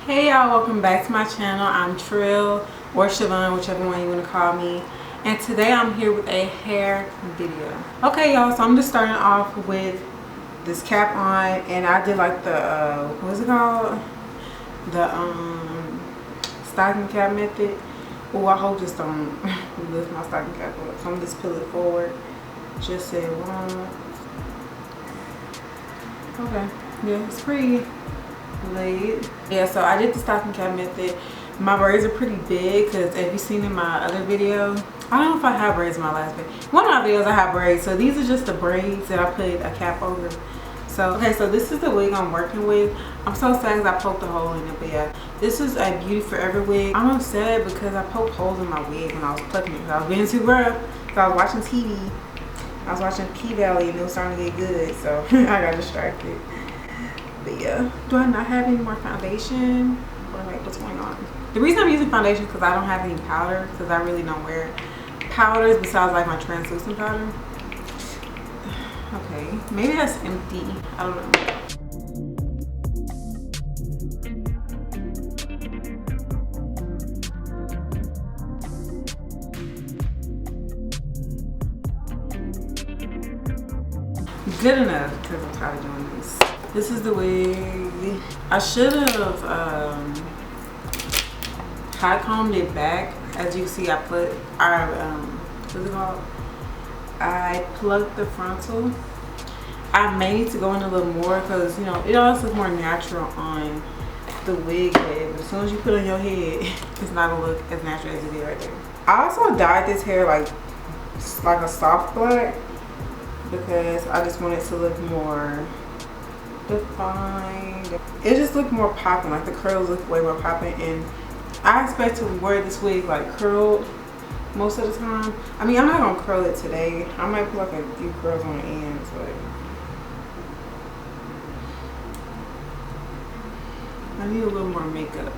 Hey y'all, welcome back to my channel. I'm Trill or Siobhan, whichever one you want to call me. And today I'm here with a hair video. Okay y'all, so I'm just starting off with this cap on, and I did like the what's it called? The stocking cap method. Oh, I hope this don't lift my stocking cap up. So I'm just pull it forward. Just say one. Okay, yeah, it's pretty laid. Yeah, so I did the stocking cap method. My braids are pretty big because if you've seen in my other video, I don't know if I have braids in my last video. One of my videos I have braids, so these are just the braids that I put a cap over. So okay, so this is the wig I'm working with. I'm so sad because I poked a hole in it, but yeah, this is a Beauty Forever wig. I'm upset because I poked holes in my wig when I was plucking it. I was being too rough because I was watching TV. I was watching P-Valley and it was starting to get good, so I got distracted. But yeah, do I not have any more foundation, or like what's going on? The reason I'm using foundation is because I don't have any powder, because I really don't wear powders besides like my translucent powder. Okay, maybe that's empty. I don't know. Good enough, because I'm tired of doing this. This is the wig. I should have high combed it back. As you see, I put our what's it called? I plucked the frontal. I may need to go in a little more because, you know, it always looks more natural on the wig head, but as soon as you put it on your head, it's not gonna look as natural as it is right there. I also dyed this hair like a soft black because I just want it to look more defined. It just looked more popping, like the curls look way more popping, and I expect to wear this wig like curled most of the time. I mean, I'm not gonna curl it today. I might put like a few curls on the ends, but I need a little more makeup.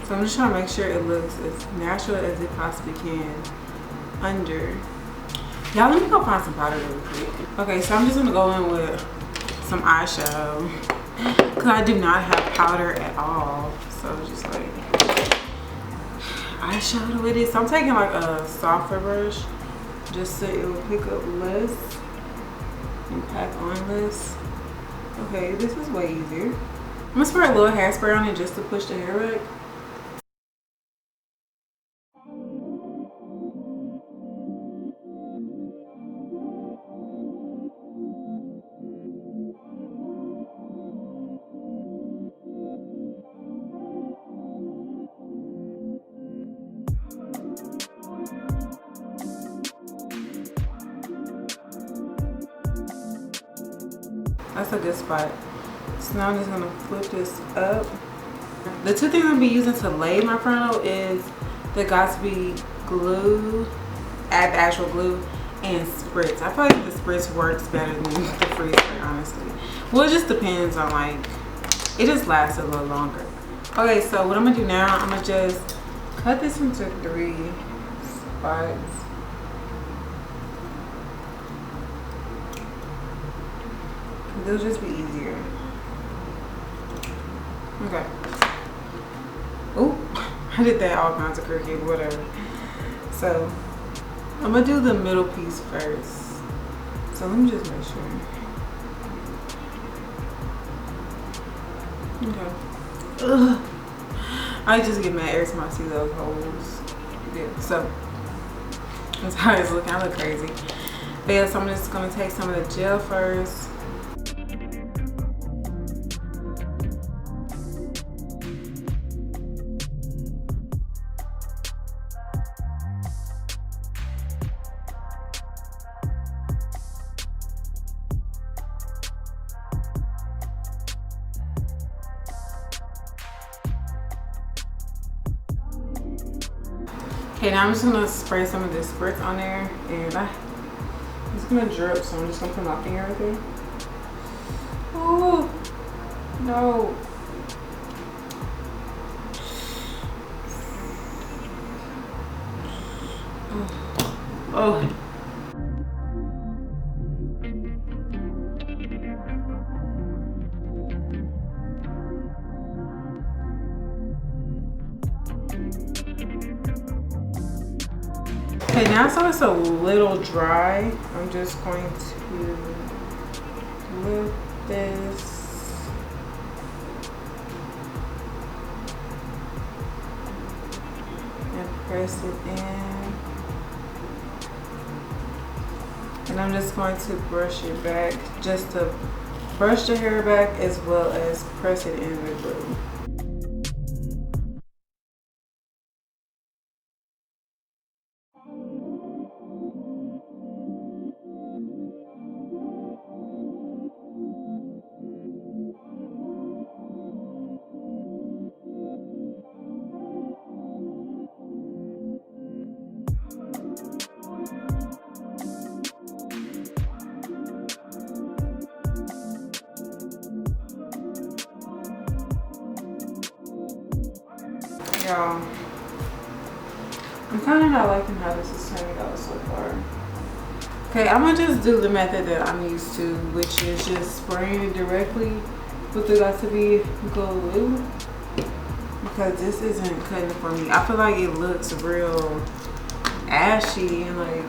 So I'm just trying to make sure it looks as natural as it possibly can under. Y'all, let me go find some powder really quick. Okay, so I'm just gonna go in with some eyeshadow because I do not have powder at all. So just like eyeshadow with it. So I'm taking like a softer brush just so it will pick up less and pack on less. Okay, this is way easier. I'm gonna spray a little hairspray on it just to push the hair back. That's a good spot. So now I'm just gonna flip this up. The two things I'm gonna be using to lay my frontal is the GOT2BE glue, add the actual glue, and spritz. I feel like the spritz works better than the free spray, honestly. Well, it just depends on, like, it just lasts a little longer. Okay, so what I'm gonna do now, I'm gonna just cut this into 3 spots. It'll just be easier. Okay. Ooh, I did that all kinds of crooked, whatever. So I'm gonna do the middle piece first. So let me just make sure. Okay. Ugh. I just get mad every time I see those holes. Yeah, so that's how it's looking. I look crazy. But yeah, so I'm just gonna take some of the gel first. Okay, now I'm just gonna spray some of this spritz on there, and it's gonna drip, so I'm just gonna put my finger right there. Oh no! Oh. Okay, now so it's a little dry. I'm just going to lift this. And press it in. And I'm just going to brush it back, just to brush the hair back as well as press it in with glue. Y'all, I'm kind of not liking how this is turning out so far. Okay, I'm gonna just do the method that I'm used to, which is just spraying it directly with the GOT2BE glue, because this isn't cutting it for me. I feel like it looks real ashy and like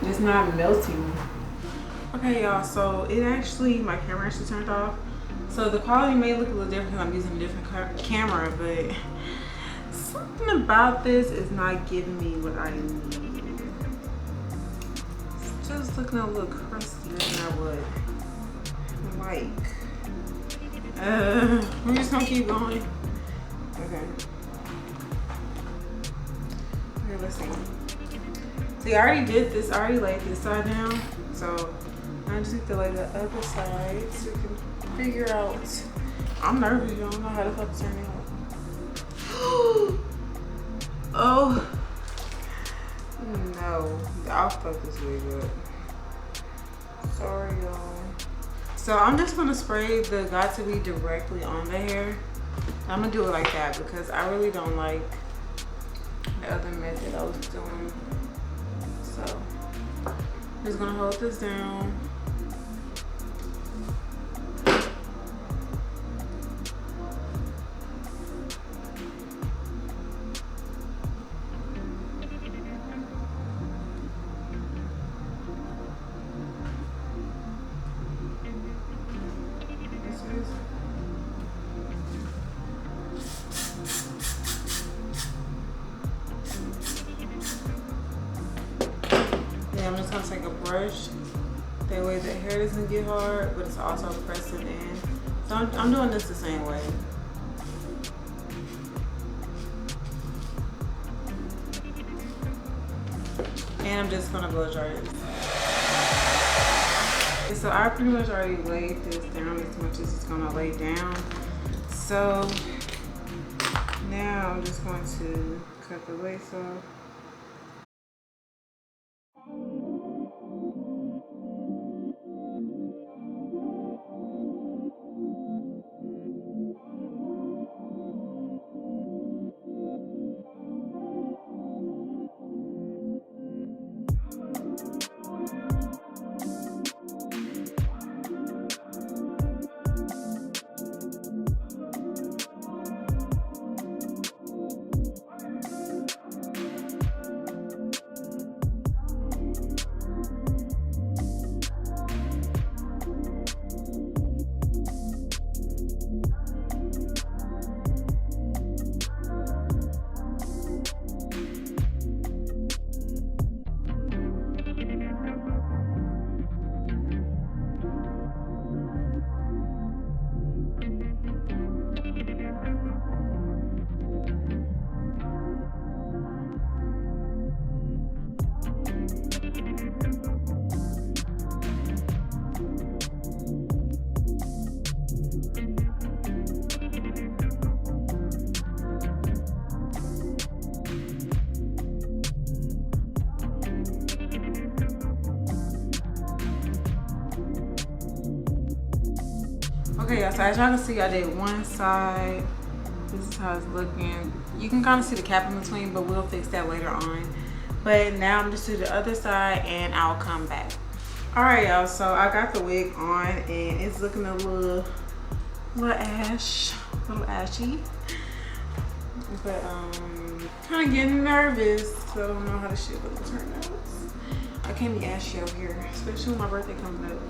it's not melting. Okay, y'all, so it actually, my camera actually turned off, so the quality may look a little different because I'm using a different camera, but something about this is not giving me what I need. It's just looking a little crustier than I would like. We're just gonna keep going. Okay. Okay, let's see. See, I already did this. I already laid this side down. So I just need to lay the other side so we can figure out. I'm nervous. You don't know how the fuck to turn it out. Oh no, I'll fuck this wig up. Sorry, y'all. So I'm just gonna spray the GOT2BE directly on the hair. I'm gonna do it like that because I really don't like the other method I was doing. So I'm just gonna hold this down. I'm just gonna take a brush. That way the hair doesn't get hard, but it's also pressing in. So I'm doing this the same way. And I'm just gonna blow dry this. Okay, so I pretty much already laid this down as much as it's gonna lay down. So now I'm just going to cut the lace off. Okay, y'all, so as y'all can see, I did one side. This is how it's looking. You can kind of see the cap in between, but we'll fix that later on. But now I'm just to the other side and I'll come back. All right, y'all, so I got the wig on and it's looking a little ashy. But kind of getting nervous. So I don't know how the shit will turn out. I can't be ashy out here, especially when my birthday coming up.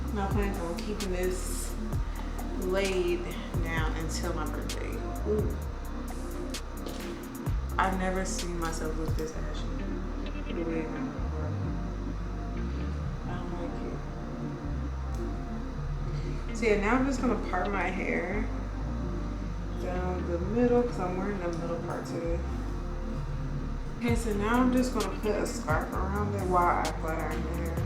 I'm not planning on keeping this laid down until my birthday. Ooh. I've never seen myself look this ashy. I don't like it. So yeah, now I'm just gonna part my hair down the middle because I'm wearing the middle part today. Okay, so now I'm just gonna put a scarf around it while I flat iron my hair.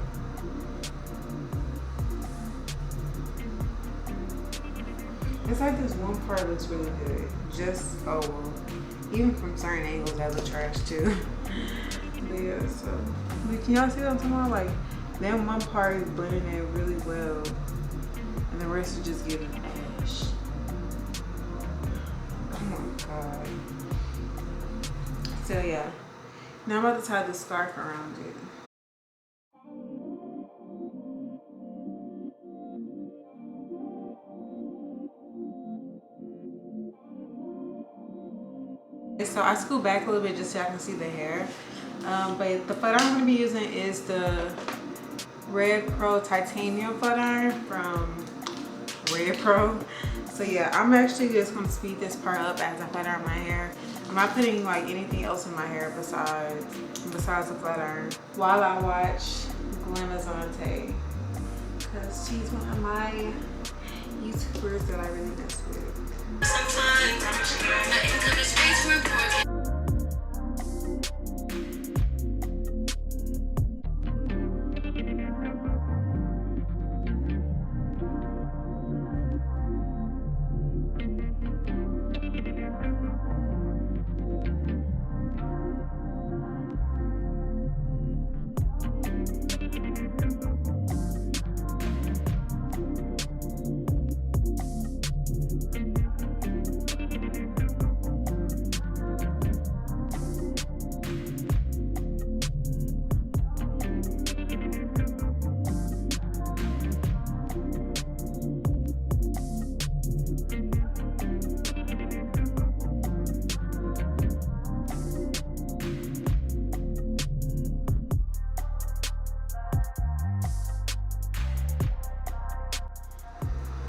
It's like this one part looks really good. Just, oh well, even from certain angles that look trash too. But yeah, so, like, can y'all see what I'm talking about? Like, that one part is blending in really well, and the rest is just giving ash. Oh my god. So yeah, now I'm about to tie the scarf around it. So I scoot back a little bit just so I can see the hair. But the flat iron I'm going to be using is the Red Pro Titanium flat iron from Red Pro. So yeah, I'm actually just going to speed this part up as I flat iron my hair. I'm not putting like anything else in my hair besides the flat iron while I watch Glamazante, because she's one of my YouTubers that I really mess with.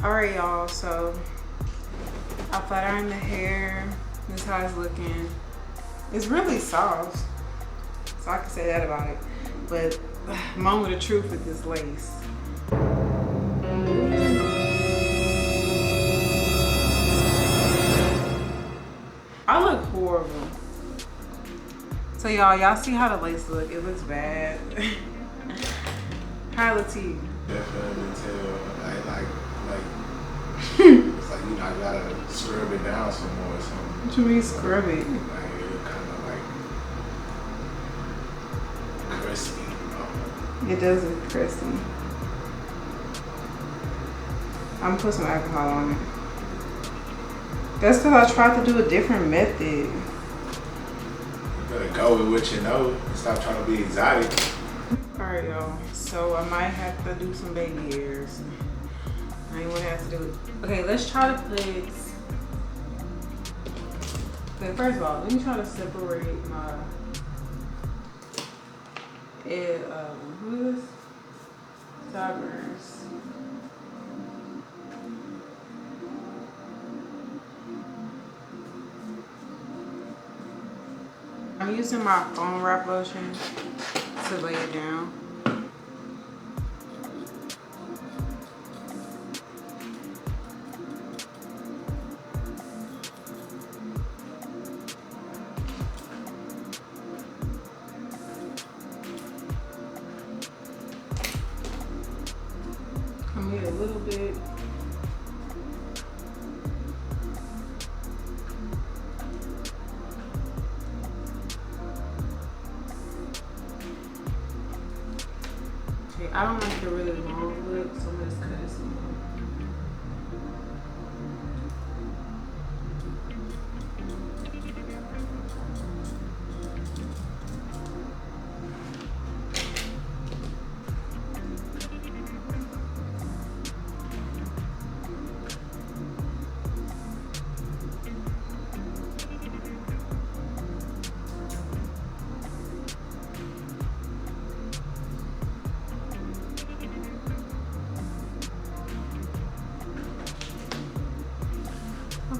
Alright y'all, so I flat ironed the hair. This is how it's looking. It's really soft, so I can say that about it. But moment of truth with this lace. I look horrible. So y'all see how the lace look? It looks bad. How it look to you? Definitely tell, like it's like, you know, I gotta scrub it down some more or something. What you mean scrub it? Like, it kind of like crusty, you know? It does look crusty. I'm gonna put some alcohol on it. That's because I tried to do a different method. You better go with what you know and stop trying to be exotic. Alright y'all, so I might have to do some baby hairs. I ain't wanna have to do it. Okay, let's try to put, okay, first of all, let me try to separate my, who is this? Sideburns. I'm using my foam wrap lotion to lay it down. Come here a little bit. I don't like the really long look, so I'm just cut it small.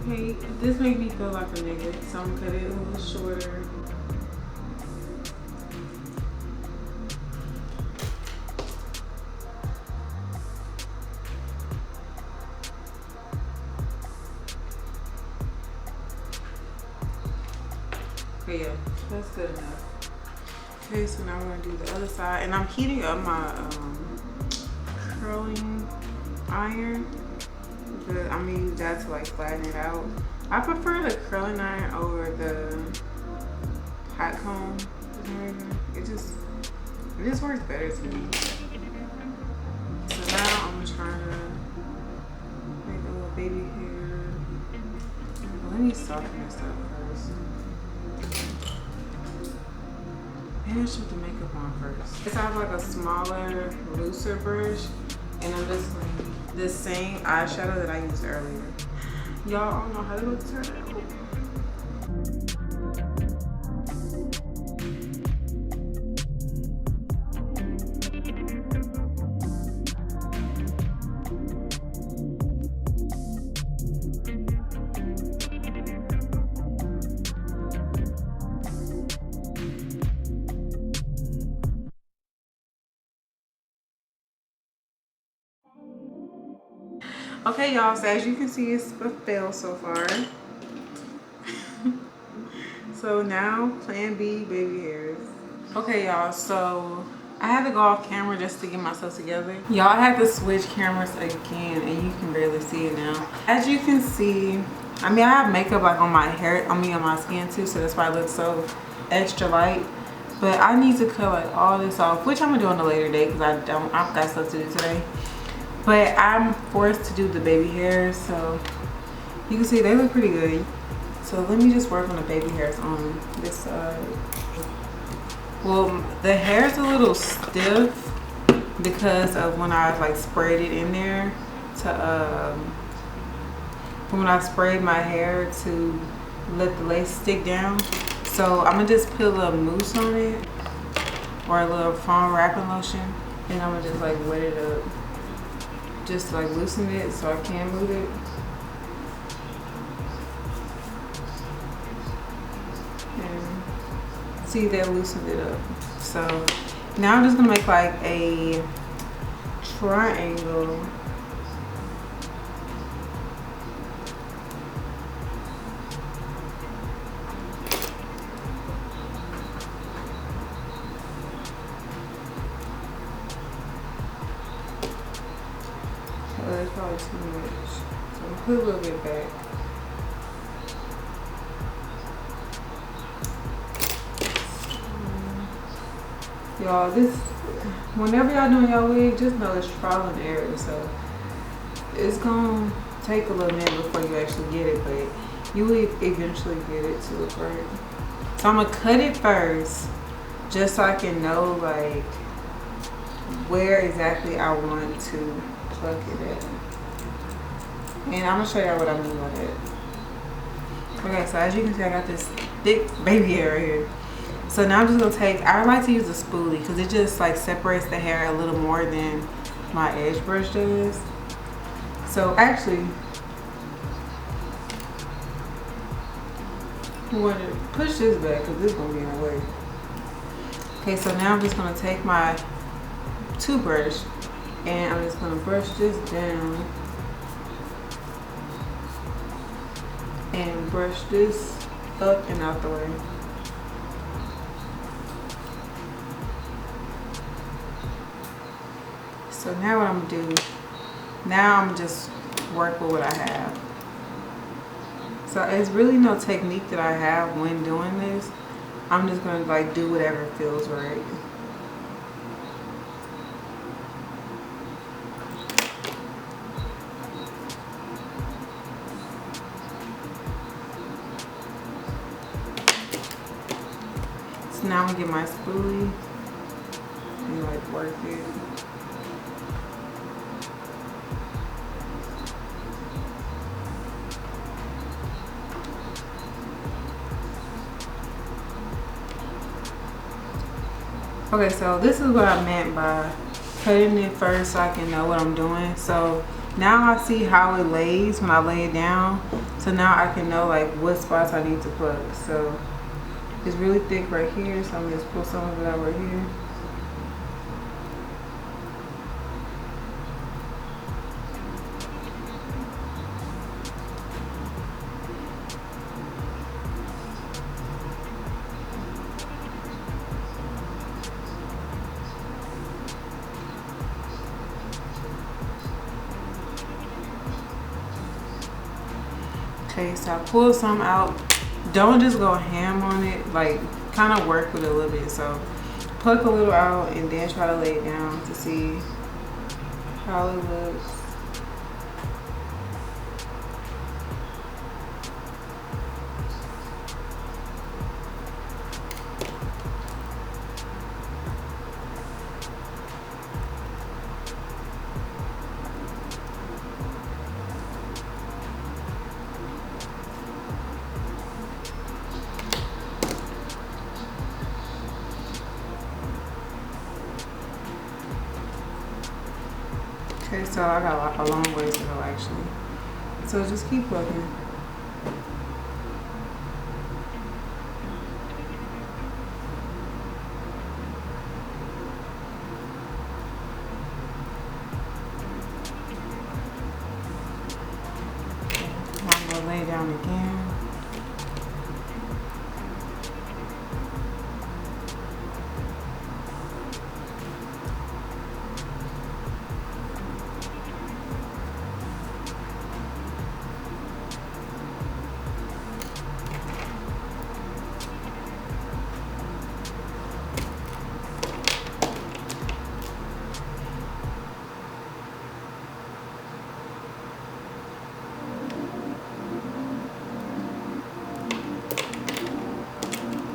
Okay, this made me feel like a nigga, so I'm gonna cut it a little shorter. Okay, yeah, that's good enough. Okay, so now we're gonna do the other side, and I'm heating up my curling iron, but I'm gonna use that to like flatten it out. I prefer the curling iron over the hot comb. It just works better to me. So now I'm trying to make a little baby hair. Well, let me soften this up first. Maybe I should put the makeup on first. I have like a smaller, looser brush, and I'm just like the same eyeshadow that I used earlier. Y'all don't know how to look turn out. Okay, y'all, so as you can see, it's a fail so far. So now, plan B, baby hairs. Okay, y'all, so I had to go off camera just to get myself together. Y'all, I had to switch cameras again, and you can barely see it now. As you can see, I mean, I have makeup like on my hair, on my skin too, so that's why it looks so extra light. But I need to cut like all this off, which I'm gonna do on a later day because I've got stuff to do today. But I'm forced to do the baby hairs, so you can see they look pretty good. So let me just work on the baby hairs on this side. Well, the hair's a little stiff because of when I like sprayed it in there to when I sprayed my hair to let the lace stick down. So I'm gonna just put a little mousse on it or a little foam wrapping lotion, and I'm gonna just like wet it up. Just to like loosen it so I can move it. And see, that loosened it up. So now I'm just gonna make like a triangle. That's probably too much. So I'm gonna put a little bit back. Y'all, this, whenever y'all doing y'all wig, just know it's trial and error. So it's gonna take a little minute before you actually get it, but you will eventually get it to look right. So I'm gonna cut it first, just so I can know like where exactly I want to pluck it at. And I'm gonna show y'all what I mean by that. Okay, so as you can see, I got this thick baby hair right here. So now I'm just gonna take, I like to use a spoolie because it just like separates the hair a little more than my edge brush does. So actually, I'm going to push this back because this is gonna be in the way. Okay, so now I'm just gonna take my toothbrush and I'm just gonna brush this down and brush this up and out the way. So now what I'm gonna do, now I'm just work with what I have. So it's really no technique that I have when doing this. I'm just gonna like do whatever feels right. So now I'm gonna get my spoolie and like work it. Okay, so this is what I meant by cutting it first so I can know what I'm doing. So Now I see how it lays when I lay it down. So now I can know like what spots I need to pluck. So it's really thick right here. So I'm gonna just pull some of it out right here. Okay, so I pulled some out. Don't just go ham on it, like kind of work with it a little bit. So pluck a little out and then try to lay it down to see how it looks. Okay, so I got a long ways to go actually. So just keep plucking. I'm gonna lay down again.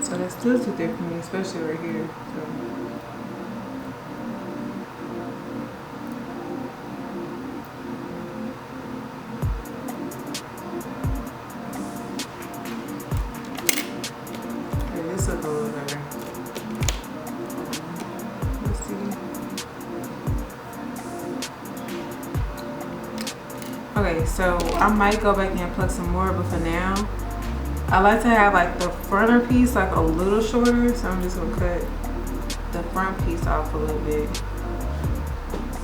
So that's still too thick for me, especially right here. So. Okay, this looks a little better. Let's see. Okay, so I might go back and pluck some more, but for now, I like to have like the frontal piece like a little shorter, so I'm just gonna cut the front piece off a little bit.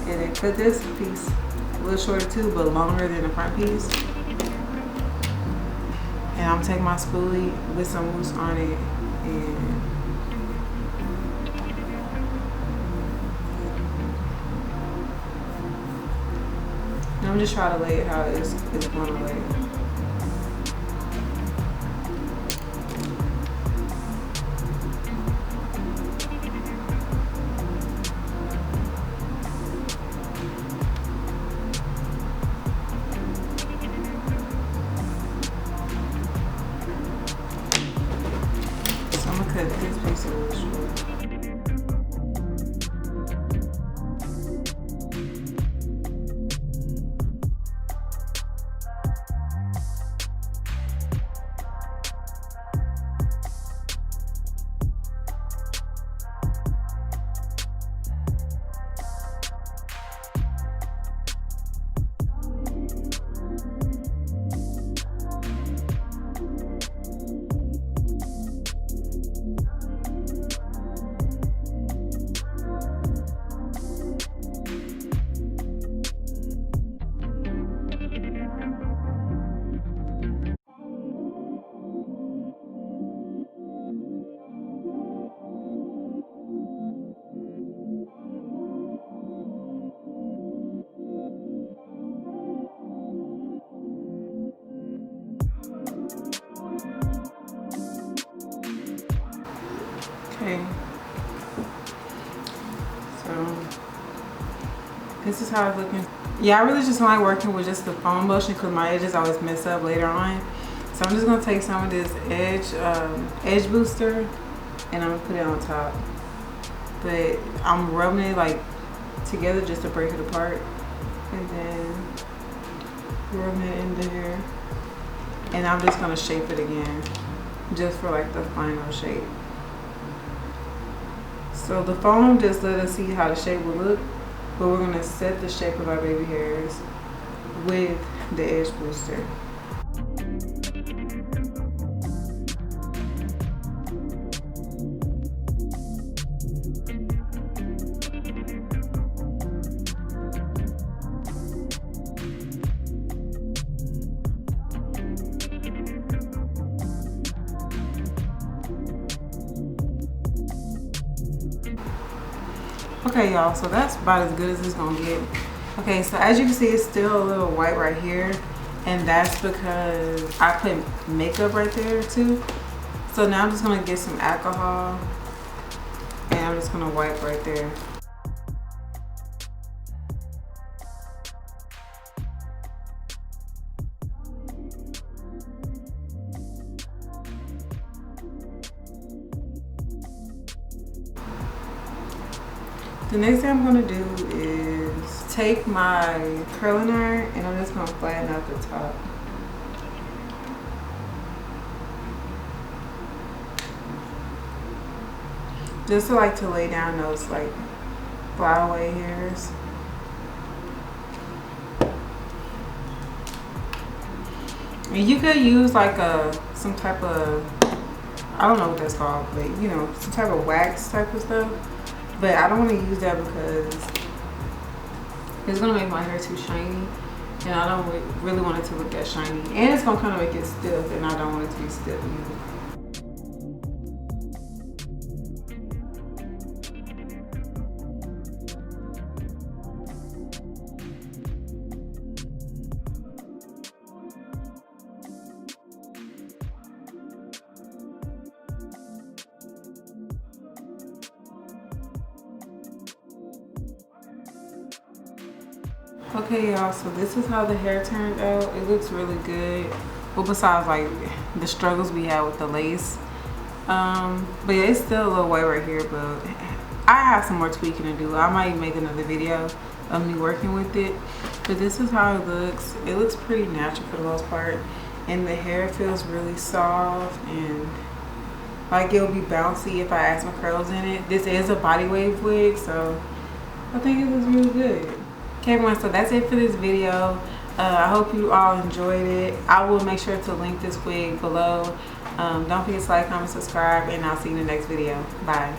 And then cut this piece a little shorter too, but longer than the front piece. And I'm taking my spoolie with some mousse on it and I'm just trying to lay it how it's going to lay. So I'm going to cut this piece a little short. Okay, so this is how it's looking. Yeah, I really just like working with just the foam motion because my edges always mess up later on. So I'm just gonna take some of this edge booster and I'm gonna put it on top. But I'm rubbing it like together just to break it apart, and then rubbing it in there. And I'm just gonna shape it again, just for like the final shape. So the foam just let us see how the shape will look, but we're gonna set the shape of our baby hairs with the edge booster. Okay, y'all, so that's about as good as it's gonna get. Okay, so as you can see, it's still a little white right here, and that's because I put makeup right there too. So now I'm just gonna get some alcohol and I'm just gonna wipe right there. The next thing I'm gonna do is take my curling iron and I'm just gonna flatten out the top. Just to like to lay down those like flyaway hairs. And you could use like some type of, I don't know what that's called, but you know, some type of wax type of stuff. But I don't want to use that because it's going to make my hair too shiny. And I don't really want it to look that shiny. And it's going to kind of make it stiff, and I don't want it to be stiff either. Okay, y'all, so this is how the hair turned out. It looks really good. Well, besides like the struggles we had with the lace. But yeah, it's still a little white right here, but I have some more tweaking to do. I might make another video of me working with it. But this is how it looks. It looks pretty natural for the most part. And the hair feels really soft and like it'll be bouncy if I add some curls in it. This is a body wave wig, so I think it looks really good. Okay, everyone, so that's it for this video. I hope you all enjoyed it. I will make sure to link this wig below. Don't forget to like, comment, subscribe, and I'll see you in the next video. Bye.